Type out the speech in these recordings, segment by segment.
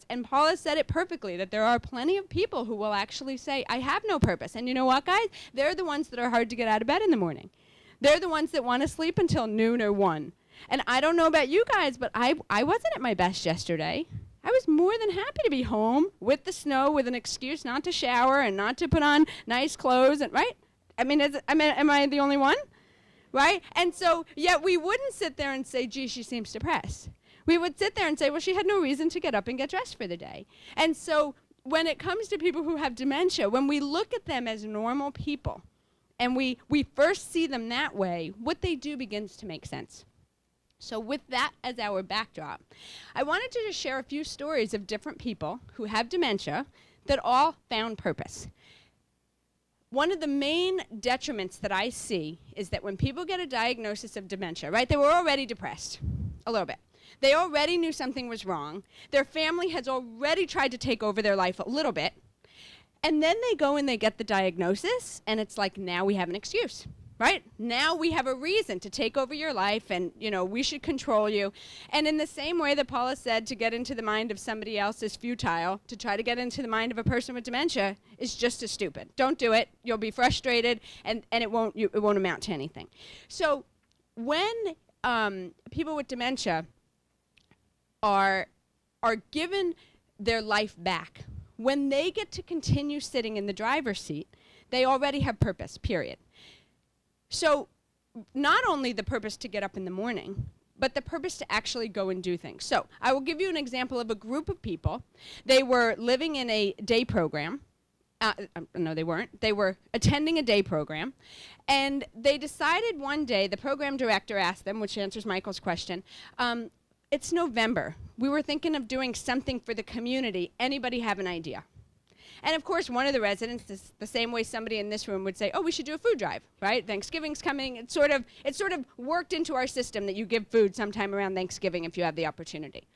And Paula said it perfectly, that there are plenty of people who will actually say, I have no purpose. And you know what, guys? They're the ones that are hard to get out of bed in the morning. They're the ones that want to sleep until noon or 1. And I don't know about you guys, but I wasn't at my best yesterday. I was more than happy to be home with the snow, with an excuse not to shower and not to put on nice clothes, and right? I mean, am I the only one? Right? And so, yet we wouldn't sit there and say, gee, she seems depressed. We would sit there and say, well, she had no reason to get up and get dressed for the day. And so when it comes to people who have dementia, when we look at them as normal people, and we first see them that way, what they do begins to make sense. So with that as our backdrop, I wanted to just share a few stories of different people who have dementia that all found purpose. One of the main detriments that I see is that when people get a diagnosis of dementia, right, they were already depressed a little bit. They already knew something was wrong. Their family has already tried to take over their life a little bit. And then they go and they get the diagnosis, and it's like, now we have an excuse. Right? Now we have a reason to take over your life, and, you know, we should control you. And in the same way that Paula said, to get into the mind of somebody else is futile, to try to get into the mind of a person with dementia is just as stupid. Don't do it. You'll be frustrated, and it won't amount to anything. So when people with dementia are given their life back, when they get to continue sitting in the driver's seat, they already have purpose, period. So not only the purpose to get up in the morning, but the purpose to actually go and do things. So I will give you an example of a group of people. They were living in a day program. No, they weren't. They were attending a day program. And they decided one day, the program director asked them, which answers Michael's question, it's November. We were thinking of doing something for the community. Anybody have an idea? And of course, one of the residents, is the same way somebody in this room would say, oh, we should do a food drive, right? Thanksgiving's coming. It sort of worked into our system that you give food sometime around Thanksgiving if you have the opportunity.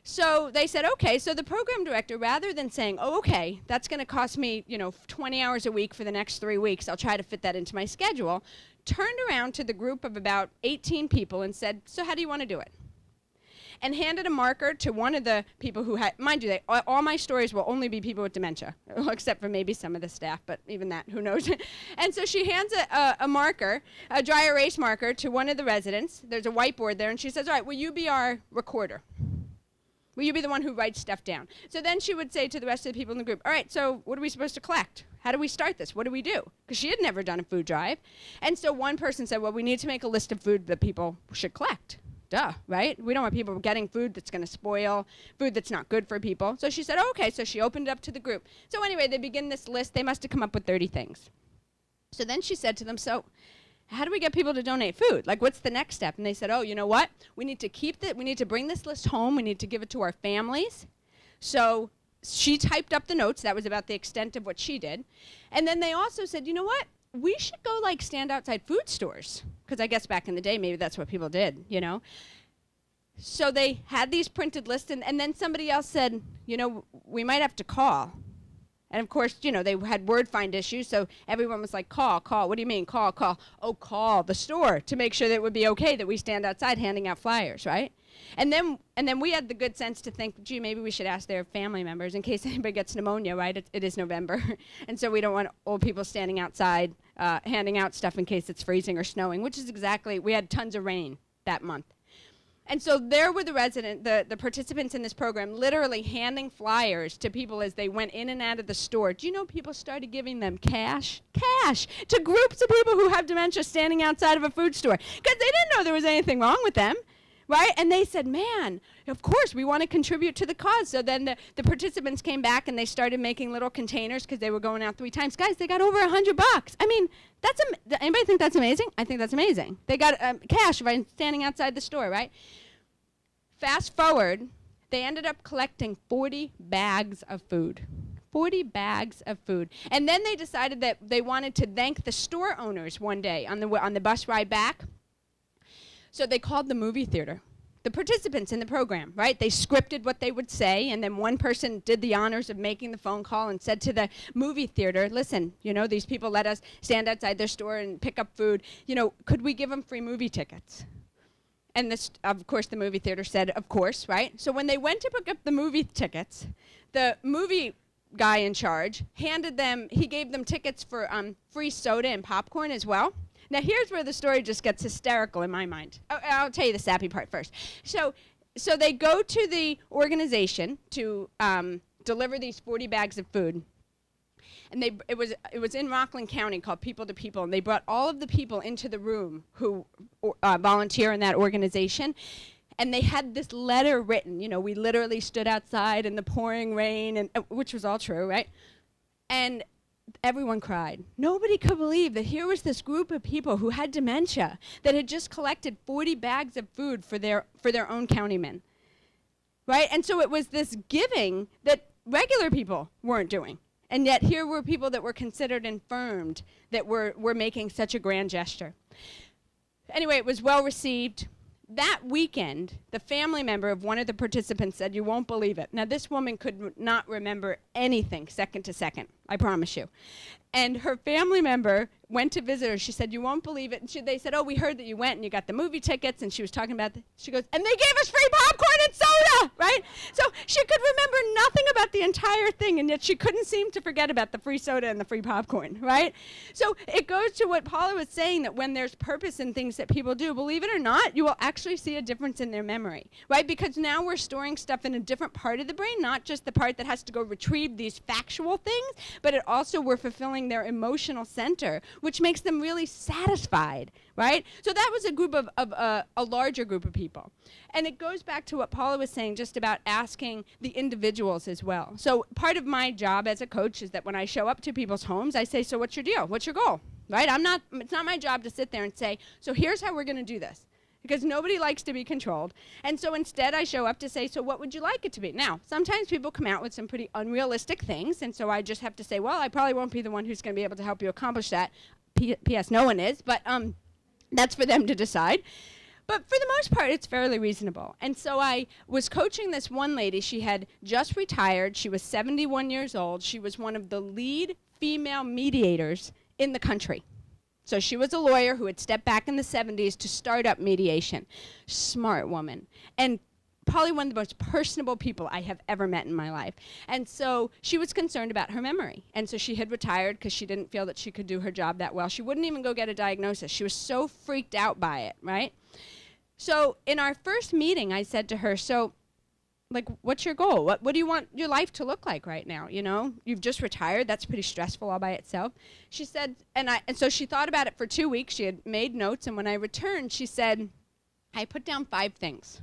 So they said, okay. So the program director, rather than saying, oh, okay, that's going to cost me, 20 hours a week for the next 3 weeks, I'll try to fit that into my schedule, turned around to the group of about 18 people and said, so how do you want to do it? And handed a marker to one of the people who had, mind you, all my stories will only be people with dementia, except for maybe some of the staff, but even that, who knows? And so she hands a marker, a dry erase marker, to one of the residents. There's a whiteboard there, and she says, all right, will you be our recorder? Will you be the one who writes stuff down? So then she would say to the rest of the people in the group, all right, so what are we supposed to collect? How do we start this? What do we do? Because she had never done a food drive. And so one person said, well, we need to make a list of food that people should collect. Duh, right? We don't want people getting food that's going to spoil, food that's not good for people. So she said, oh, okay, so she opened it up to the group. So anyway, they begin this list. They must have come up with 30 things. So then she said to them, so how do we get people to donate food? Like, what's the next step? And they said, oh, you know what? We need to keep it. We need to bring this list home. We need to give it to our families. So she typed up the notes. That was about the extent of what she did. And then they also said, you know what? We should go like stand outside food stores, because I guess back in the day maybe that's what people did, So they had these printed lists, and then somebody else said, we might have to call. And of course, they had word find issues, so everyone was like, call. What do you mean, call? Oh, call the store to make sure that it would be okay that we stand outside handing out flyers, right? And then we had the good sense to think, gee, maybe we should ask their family members in case anybody gets pneumonia, right? It is November. And so we don't want old people standing outside handing out stuff in case it's freezing or snowing, which is exactly, we had tons of rain that month. And so there were the participants in this program literally handing flyers to people as they went in and out of the store. Do you know people started giving them cash to groups of people who have dementia standing outside of a food store because they didn't know there was anything wrong with them. Right? And they said, man, of course, we want to contribute to the cause. So then the participants came back and they started making little containers because they were going out 3 times. Guys, they got over $100. I mean, anybody think that's amazing? I think that's amazing. They got cash by standing outside the store, right? Fast forward, they ended up collecting 40 bags of food. 40 bags of food. And then they decided that they wanted to thank the store owners one day on the bus ride back. So they called the movie theater, the participants in the program, right? They scripted what they would say, and then one person did the honors of making the phone call and said to the movie theater, listen, these people let us stand outside their store and pick up food. Could we give them free movie tickets? And this, of course, the movie theater said, of course, right? So when they went to pick up the movie tickets, the movie guy in charge he gave them tickets for free soda and popcorn as well. Now here's where the story just gets hysterical in my mind. I'll tell you the sappy part first. So they go to the organization to deliver these 40 bags of food. And it was in Rockland County, called People to People, and they brought all of the people into the room who volunteer in that organization, and they had this letter written. You know, we literally stood outside in the pouring rain, and which was all true, right? And everyone cried. Nobody could believe that here was this group of people who had dementia that had just collected 40 bags of food for their own countymen, right? And so it was this giving that regular people weren't doing. And yet here were people that were considered infirmed that were making such a grand gesture. Anyway, it was well received. That weekend, the family member of one of the participants said, "You won't believe it." Now, this woman could not remember anything second to second, I promise you. And her family member went to visit her. She said, "You won't believe it." And they said, "Oh, we heard that you went and you got the movie tickets." And she was talking about she goes, "And they gave us free popcorn and soda," right? So she could remember nothing about the entire thing, and yet she couldn't seem to forget about the free soda and the free popcorn, right? So it goes to what Paula was saying, that when there's purpose in things that people do, believe it or not, you will actually see a difference in their memory, right? Because now we're storing stuff in a different part of the brain, not just the part that has to go retrieve these factual things, but it also we're fulfilling their emotional center, which makes them really satisfied, right? So that was a group of a larger group of people. And it goes back to what Paula was saying, just about asking the individuals as well. So part of my job as a coach is that when I show up to people's homes, I say, "So what's your deal? What's your goal?" Right? It's not my job to sit there and say, "So here's how we're going to do this." Because nobody likes to be controlled. And so instead I show up to say, "So what would you like it to be?" Now, sometimes people come out with some pretty unrealistic things, and so I just have to say, "Well, I probably won't be the one who's going to be able to help you accomplish that." P.S. No one is, but that's for them to decide. But for the most part, it's fairly reasonable. And so I was coaching this one lady. She had just retired. She was 71 years old. She was one of the lead female mediators in the country. So she was a lawyer who had stepped back in the 70s to start up mediation. Smart woman. And probably one of the most personable people I have ever met in my life. And so she was concerned about her memory. And so she had retired because she didn't feel that she could do her job that well. She wouldn't even go get a diagnosis. She was so freaked out by it, right? So in our first meeting, I said to her, "So, like, what's your goal? What do you want your life to look like right now? You know, you've just retired. That's pretty stressful all by itself." She said, and so she thought about it for 2 weeks. She had made notes, and when I returned, she said, "I put down 5 things."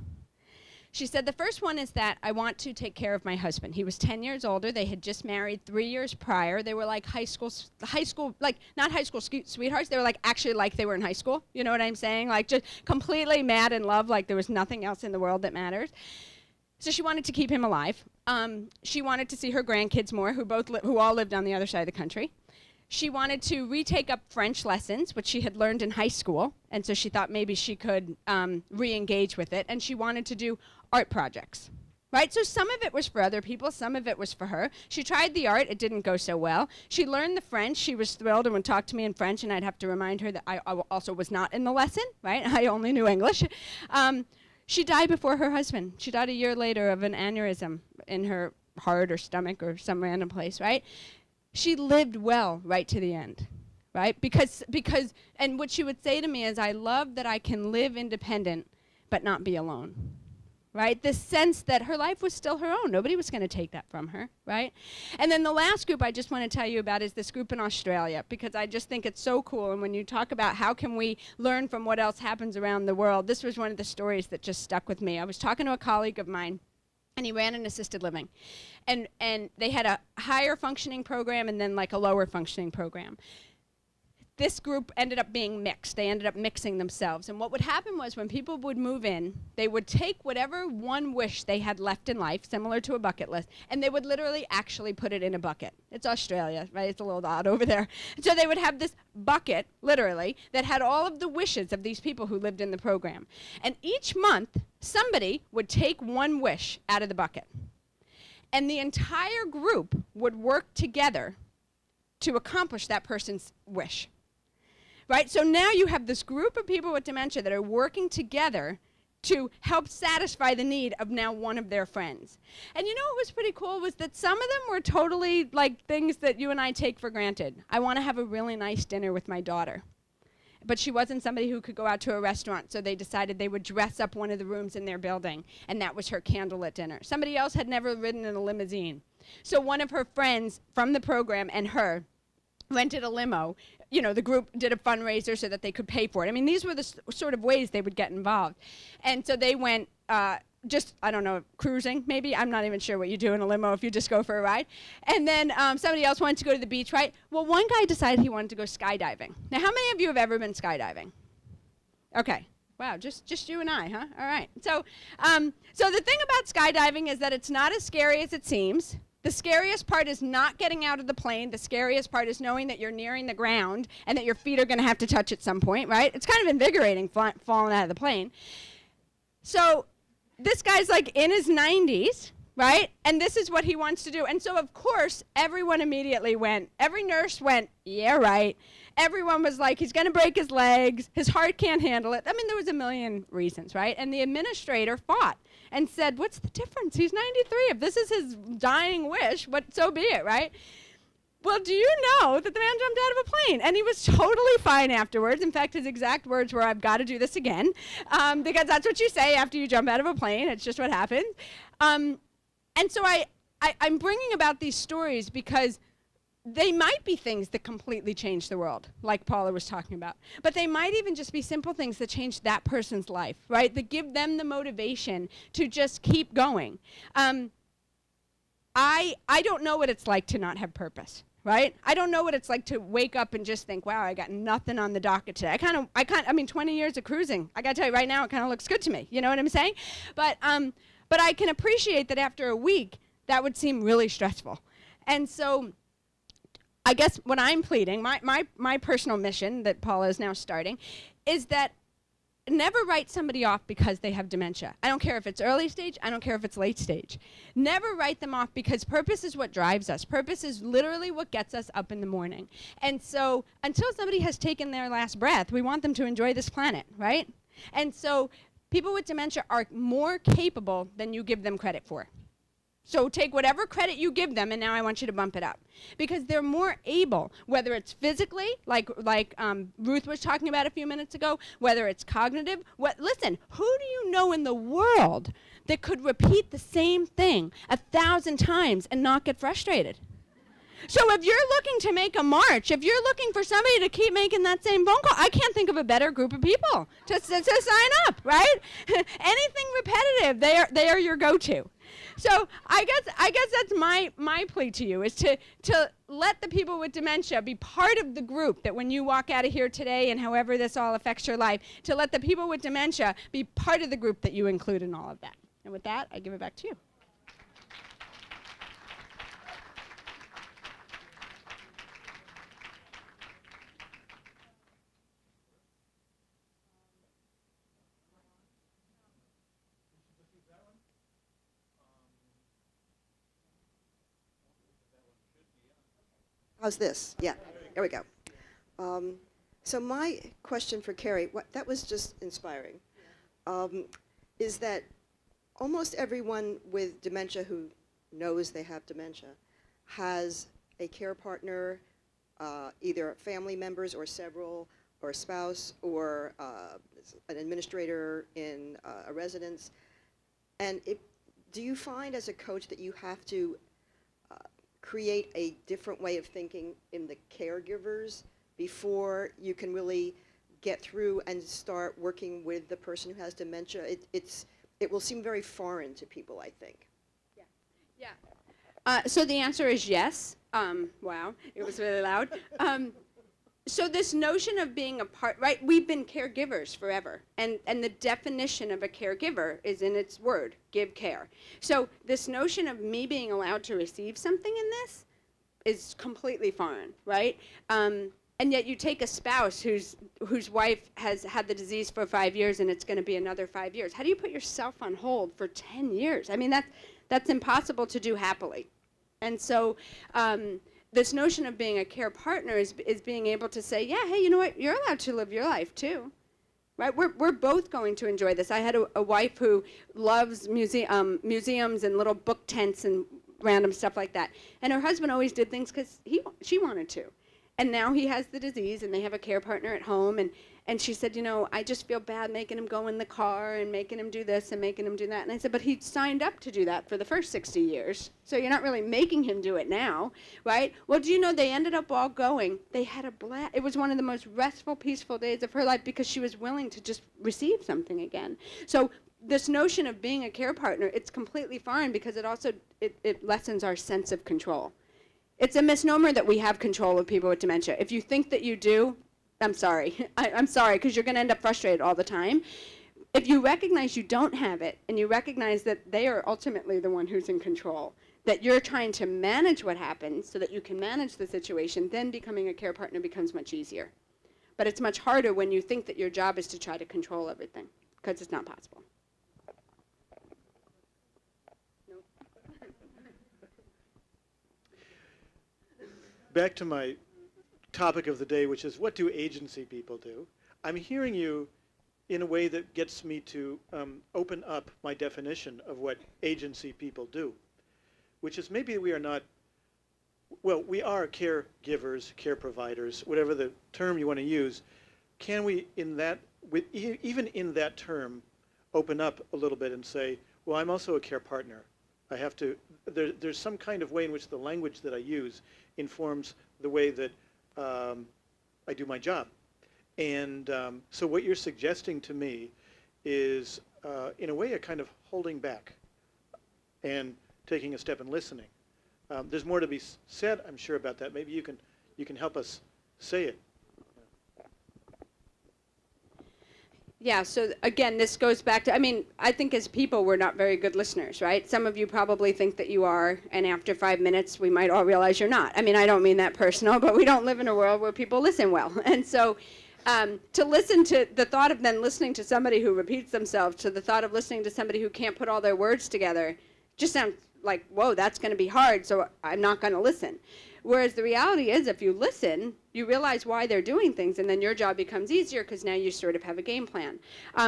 She said, "The first one is that I want to take care of my husband." He was 10 years older. They had just married 3 years prior. They were like high school, like not high school sweethearts. They were like actually like they were in high school. You know what I'm saying? Like just completely mad in love, like there was nothing else in the world that matters. So she wanted to keep him alive. She wanted to see her grandkids more, who all lived on the other side of the country. She wanted to retake up French lessons, which she had learned in high school, and so she thought maybe she could re-engage with it. And she wanted to do art projects, right? So some of it was for other people, some of it was for her. She tried the art, it didn't go so well. She learned the French, she was thrilled and would talk to me in French, and I'd have to remind her that I also was not in the lesson, right? I only knew English. She died before her husband. She died a year later of an aneurysm in her heart or stomach or some random place, right? She lived well right to the end, right? Because, and what she would say to me is, "I love that I can live independent but not be alone," right? This sense that her life was still her own. Nobody was going to take that from her, right? And then the last group I just want to tell you about is this group in Australia, because I just think it's so cool. And when you talk about how can we learn from what else happens around the world, this was one of the stories that just stuck with me. I was talking to a colleague of mine, and he ran an assisted living. And they had a higher functioning program and then like a lower functioning program. This group ended up being mixed. They ended up mixing themselves. And what would happen was when people would move in, they would take whatever one wish they had left in life, similar to a bucket list, and they would literally actually put it in a bucket. It's Australia, right? It's a little odd over there. And so they would have this bucket, literally, that had all of the wishes of these people who lived in the program. And each month, somebody would take one wish out of the bucket. And the entire group would work together to accomplish that person's wish. Right? So now you have this group of people with dementia that are working together to help satisfy the need of now one of their friends. And you know what was pretty cool was that some of them were totally like things that you and I take for granted. I want to have a really nice dinner with my daughter. But she wasn't somebody who could go out to a restaurant, so they decided they would dress up one of the rooms in their building, and that was her candlelit dinner. Somebody else had never ridden in a limousine. So one of her friends from the program and her rented a limo. You know, the group did a fundraiser so that they could pay for it. I mean, these were the sort of ways they would get involved. And so they went just, I don't know, cruising maybe. I'm not even sure what you do in a limo if you just go for a ride. And then somebody else wanted to go to the beach, right? Well, one guy decided he wanted to go skydiving. Now, how many of you have ever been skydiving? Okay. Wow, just you and I, huh? All right. So the thing about skydiving is that it's not as scary as it seems. The scariest part is not getting out of the plane. The scariest part is knowing that you're nearing the ground and that your feet are going to have to touch at some point, right? It's kind of invigorating falling out of the plane. So this guy's like in his 90s, right? And this is what he wants to do. And so, of course, everyone immediately went. Every nurse went, yeah, right. Everyone was like, he's going to break his legs. His heart can't handle it. I mean, there was a million reasons, right? And the administrator fought and said, what's the difference? He's 93. If this is his dying wish, so be it, right? Well, do you know that the man jumped out of a plane? And he was totally fine afterwards. In fact, his exact words were, I've got to do this again. Because that's what you say after you jump out of a plane. It's just what happens. And so I'm bringing about these stories because they might be things that completely change the world, like Paula was talking about. But they might even just be simple things that change that person's life, right? That give them the motivation to just keep going. I don't know what it's like to not have purpose, right? I don't know what it's like to wake up and just think, wow, I got nothing on the docket today. I mean, 20 years of cruising. I got to tell you right now, it kind of looks good to me. You know what I'm saying? But I can appreciate that after a week, that would seem really stressful. And so I guess what I'm pleading, my personal mission that Paula is now starting, is that never write somebody off because they have dementia. I don't care if it's early stage, I don't care if it's late stage. Never write them off because purpose is what drives us. Purpose is literally what gets us up in the morning. And so until somebody has taken their last breath, we want them to enjoy this planet, right? And so people with dementia are more capable than you give them credit for. So take whatever credit you give them, and now I want you to bump it up. Because they're more able, whether it's physically, like Ruth was talking about a few minutes ago, whether it's cognitive. Listen, who do you know in the world that could repeat the same thing 1,000 times and not get frustrated? So if you're looking to make a march, if you're looking for somebody to keep making that same phone call, I can't think of a better group of people to sign up, right? Anything repetitive, they are your go-to. So I guess that's my plea to you, is to let the people with dementia be part of the group, that when you walk out of here today and however this all affects your life, to let the people with dementia be part of the group that you include in all of that. And with that, I give it back to you. How's this? Yeah, there we go. So my question for Carrie, that was just inspiring, is that almost everyone with dementia who knows they have dementia has a care partner, either family members or several, or a spouse, or an administrator in a residence. And do you find as a coach that you have to create a different way of thinking in the caregivers before you can really get through and start working with the person who has dementia? It will seem very foreign to people, I think. Yeah. So the answer is yes. Wow, it was really loud. So this notion of being a part, right, we've been caregivers forever. And the definition of a caregiver is in its word, give care. So this notion of me being allowed to receive something in this is completely foreign, right? And yet you take a spouse whose wife has had the disease for 5 years and it's going to be another 5 years. How do you put yourself on hold for 10 years? I mean, that's impossible to do happily. And so this notion of being a care partner is being able to say, yeah, hey, you know what? You're allowed to live your life too. right? We're both going to enjoy this. I had a wife who loves museums and little book tents and random stuff like that. And her husband always did things because she wanted to. And now he has the disease, and they have a care partner at home. And she said, you know, I just feel bad making him go in the car and making him do this and making him do that. And I said, but he signed up to do that for the first 60 years. So you're not really making him do it now, right? Well, do you know they ended up all going. They had a blast. It was one of the most restful, peaceful days of her life because she was willing to just receive something again. So this notion of being a care partner, it's completely fine because it also, it lessens our sense of control. It's a misnomer that we have control of people with dementia. If you think that you do, I'm sorry. I'm sorry, because you're going to end up frustrated all the time. If you recognize you don't have it, and you recognize that they are ultimately the one who's in control, that you're trying to manage what happens so that you can manage the situation, then becoming a care partner becomes much easier. But it's much harder when you think that your job is to try to control everything, because it's not possible. Back to my topic of the day, which is what do agency people do? I'm hearing you in a way that gets me to open up my definition of what agency people do, which is maybe we are not, well, we are caregivers, care providers, whatever the term you want to use. Can we, in that, even in that term, open up a little bit and say, well, I'm also a care partner. I have to, there's some kind of way in which the language that I use informs the way that I do my job. And so what you're suggesting to me is, in a way, a kind of holding back and taking a step and listening. There's more to be said, I'm sure, about that. Maybe you can help us say it. Yeah, so again, this goes back to, I mean, I think as people, we're not very good listeners, right? Some of you probably think that you are, and after 5 minutes, we might all realize you're not. I mean, I don't mean that personal, but we don't live in a world where people listen well. And so to listen to the thought of then listening to somebody who repeats themselves, to the thought of listening to somebody who can't put all their words together, just sounds like, whoa, that's going to be hard, so I'm not going to listen. Whereas the reality is, if you listen, you realize why they're doing things, and then your job becomes easier because now you sort of have a game plan.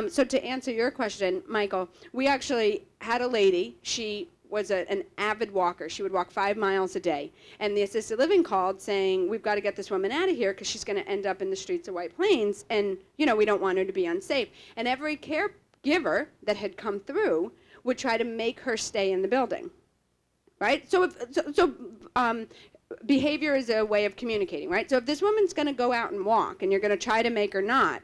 So to answer your question, Michael, we actually had a lady. She was an avid walker. She would walk 5 miles a day. And the assisted living called saying, we've got to get this woman out of here because she's going to end up in the streets of White Plains, and you know we don't want her to be unsafe. And every caregiver that had come through would try to make her stay in the building. Right? Behavior is a way of communicating, right? So if this woman's going to go out and walk and you're going to try to make her not,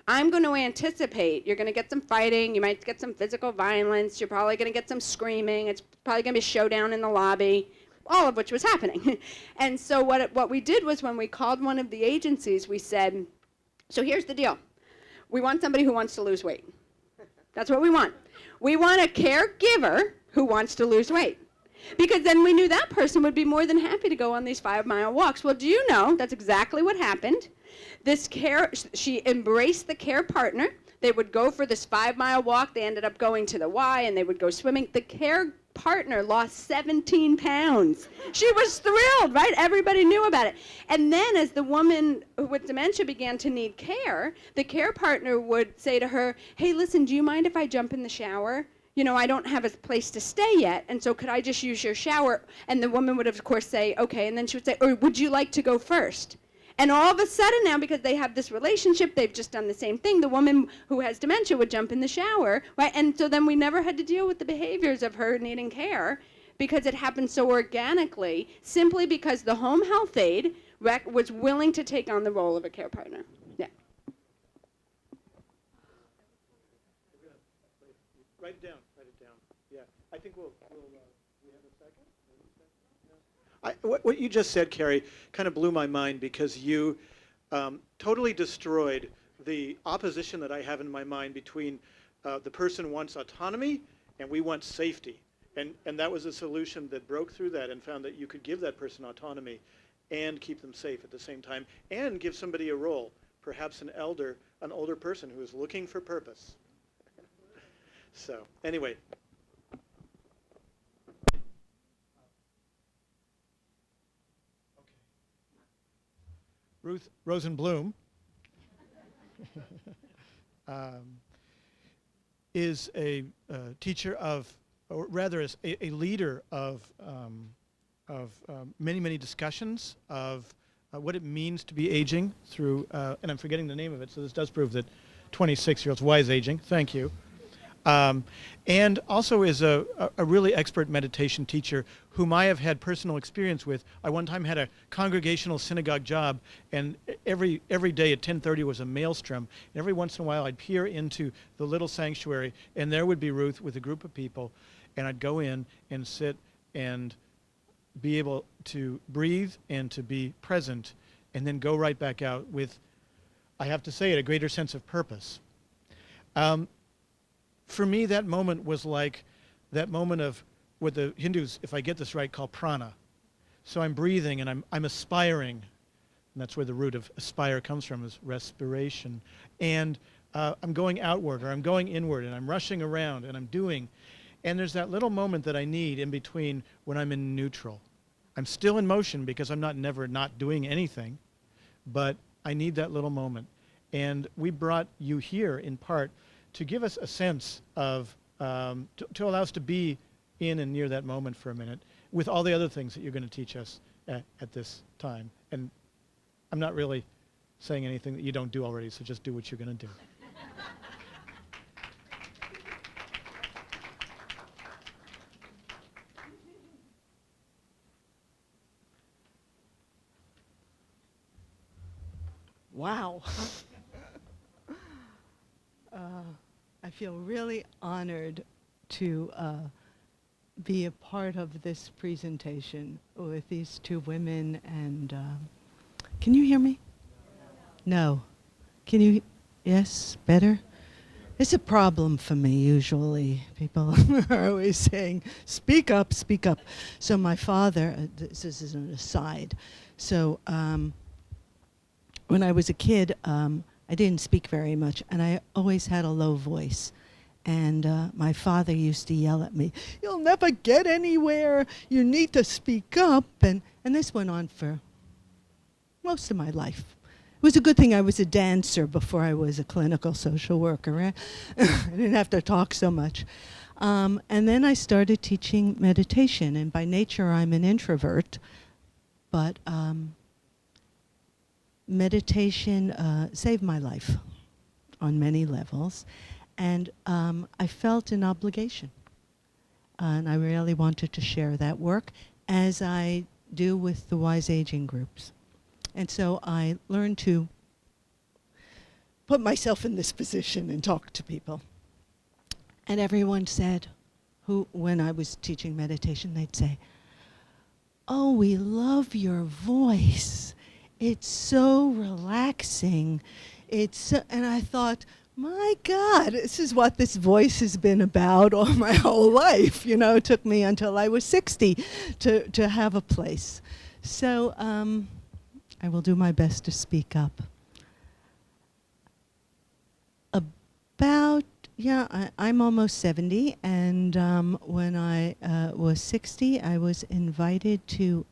I'm going to anticipate you're going to get some fighting, you might get some physical violence, you're probably going to get some screaming, it's probably going to be a showdown in the lobby, all of which was happening. And so what we did was when we called one of the agencies, we said, so here's the deal. We want somebody who wants to lose weight. That's what we want. We want a caregiver who wants to lose weight. Because then we knew that person would be more than happy to go on these 5-mile walks. Well, do you know that's exactly what happened? She embraced the care partner. They would go for this 5-mile walk. They ended up going to the Y, and they would go swimming. The care partner lost 17 pounds. She was thrilled, right? Everybody knew about it. And then as the woman with dementia began to need care, the care partner would say to her, hey, listen, do you mind if I jump in the shower? You know, I don't have a place to stay yet, and so could I just use your shower? And the woman would, of course, say, okay, and then she would say, or would you like to go first? And all of a sudden now, because they have this relationship, they've just done the same thing, the woman who has dementia would jump in the shower, right? And so then we never had to deal with the behaviors of her needing care because it happened so organically, simply because the home health aide was willing to take on the role of a care partner. Yeah. Write it down. Yeah, I think we have a second? What you just said, Carrie, kind of blew my mind because you totally destroyed the opposition that I have in my mind between the person wants autonomy and we want safety. And that was a solution that broke through that and found that you could give that person autonomy and keep them safe at the same time and give somebody a role, perhaps an older person who is looking for purpose. So anyway. Ruth Rosenblum is a teacher of, or rather is a leader of many, many discussions of what it means to be aging through, and I'm forgetting the name of it, so this does prove that 26-year-olds wise aging, thank you. And also is a really expert meditation teacher whom I have had personal experience with. I one time had a congregational synagogue job, and every day at 10:30 was a maelstrom. And every once in a while I'd peer into the little sanctuary, and there would be Ruth with a group of people, and I'd go in and sit and be able to breathe and to be present, and then go right back out with, I have to say it, a greater sense of purpose. For me, that moment was like that moment of what the Hindus, if I get this right, call prana. So I'm breathing and I'm aspiring, and that's where the root of aspire comes from, is respiration. And I'm going outward or I'm going inward, and I'm rushing around and I'm doing. And there's that little moment that I need in between when I'm in neutral. I'm still in motion because I'm never not doing anything, but I need that little moment. And we brought you here in part to give us a sense of, to allow us to be in and near that moment for a minute with all the other things that you're going to teach us at this time. And I'm not really saying anything that you don't do already, so just do what you're going to do. Wow. I feel really honored to be a part of this presentation with these two women. And can you hear me? No. Can you? Yes? Better? It's a problem for me usually. People are always saying, speak up, speak up. So my father, this is an aside. So when I was a kid, I didn't speak very much, and I always had a low voice. And my father used to yell at me, "You'll never get anywhere. You need to speak up." And this went on for most of my life. It was a good thing I was a dancer before I was a clinical social worker. Right? I didn't have to talk so much. And then I started teaching meditation, and by nature I'm an introvert, but meditation saved my life on many levels, and I felt an obligation, and I really wanted to share that work, as I do with the Wise Aging groups. And so I learned to put myself in this position and talk to people. And everyone said, when I was teaching meditation, they'd say, "Oh, we love your voice. It's so relaxing." And I thought, my God, this is what this voice has been about all my whole life. You know, it took me until I was 60 to have a place. So I will do my best to speak up. I'm almost 70, and when I was 60, I was invited to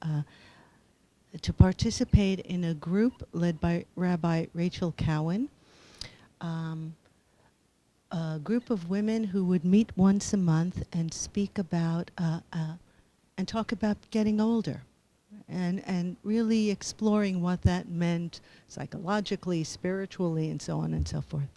participate in a group led by Rabbi Rachel Cowan, a group of women who would meet once a month and speak about and talk about getting older, and really exploring what that meant psychologically, spiritually, and so on and so forth.